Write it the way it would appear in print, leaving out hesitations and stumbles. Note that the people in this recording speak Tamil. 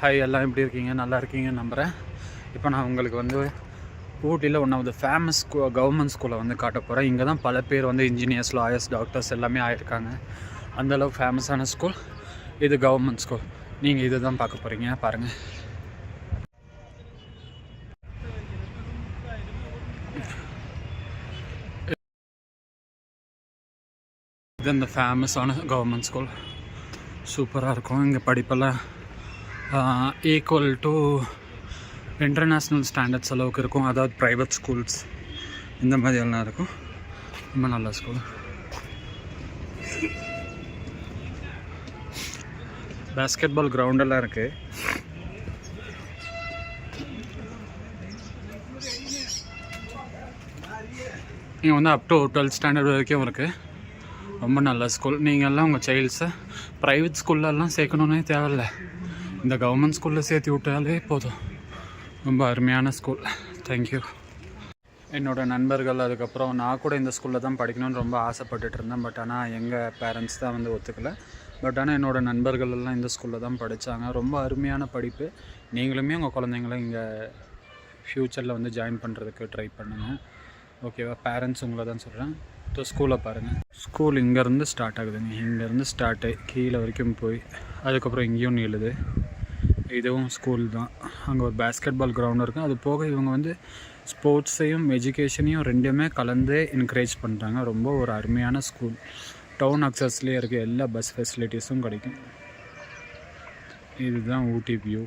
ஹாய், எல்லாம் எப்படி இருக்கீங்க? நல்லா இருக்கீங்கன்னு நம்புகிறேன். இப்போ நான் உங்களுக்கு வந்து ஊட்டியில் one of the famous government ஸ்கூலை வந்து காட்ட போகிறேன். இங்கே தான் பல பேர் வந்து இன்ஜினியர்ஸ், லாயர்ஸ், டாக்டர்ஸ் எல்லாமே ஆகிருக்காங்க. அந்தளவு ஃபேமஸான ஸ்கூல் இது, கவர்மெண்ட் ஸ்கூல். நீங்கள் இதை தான் பார்க்க போகிறீங்க, பாருங்கள். இது இந்த ஃபேமஸான கவர்மெண்ட் ஸ்கூல். சூப்பராக இருக்கும். இங்கே படிப்பெல்லாம் ஈக்குவல் டு இன்டர்நேஷ்னல் ஸ்டாண்டர்ட்ஸ் அளவுக்கு இருக்கும். அதாவது ப்ரைவேட் ஸ்கூல்ஸ் இந்த மாதிரி எல்லாம் இருக்கும். ரொம்ப நல்ல ஸ்கூல். பேஸ்கெட் பால் கிரவுண்டெல்லாம் இருக்குது. இங்கே வந்து அப் டு 12th ஸ்டாண்டர்ட் வரைக்கும் இருக்குது. ரொம்ப நல்ல ஸ்கூல். நீங்கள்லாம் உங்கள் சைல்ட்ஸை ப்ரைவேட் ஸ்கூல்லலாம் சேர்க்கணுன்னே தேவையில்லை, இந்த கவர்மெண்ட் ஸ்கூலில் சேர்த்து விட்டாலே போதும். ரொம்ப அருமையான ஸ்கூல். தேங்க்யூ. என்னோடய நண்பர்கள், அதுக்கப்புறம் நான் கூட இந்த ஸ்கூலில் தான் படிக்கணும்னு ரொம்ப ஆசைப்பட்டுட்டு இருந்தேன். பட் ஆனால் எங்கள் பேரண்ட்ஸ் தான் வந்து ஒத்துக்கலை. பட் ஆனால் என்னோடய நண்பர்கள் எல்லாம் இந்த ஸ்கூலில் தான் படித்தாங்க. ரொம்ப அருமையான படிப்பு. நீங்களுமே உங்கள் குழந்தைங்கள இங்கே ஃப்யூச்சரில் வந்து ஜாயின் பண்ணுறதுக்கு ட்ரை பண்ணுங்கள். ஓகேவா? பேரண்ட்ஸ் உங்களை தான் சொல்கிறேன். ஸோ ஸ்கூலை பாருங்கள். ஸ்கூல் இங்கேருந்து ஸ்டார்ட் ஆகுதுங்க. இங்கேருந்து ஸ்டார்ட்டு கீழே வரைக்கும் போய் அதுக்கப்புறம் இங்கேயும் நீளுது. இதுவும் ஸ்கூல் தான். அங்கே ஒரு பேஸ்கெட் பால் கிரவுண்ட் இருக்குது. அது போக இவங்க வந்து ஸ்போர்ட்ஸையும் எஜுகேஷனையும் ரெண்டுமே கலந்து என்கரேஜ் பண்ணுறாங்க. ரொம்ப ஒரு அருமையான ஸ்கூல். டவுன் அக்சஸ்லேயே இருக்குது. எல்லா பஸ் ஃபெசிலிட்டிஸும் கிடைக்கும். இதுதான் ஊட்டி வியூ.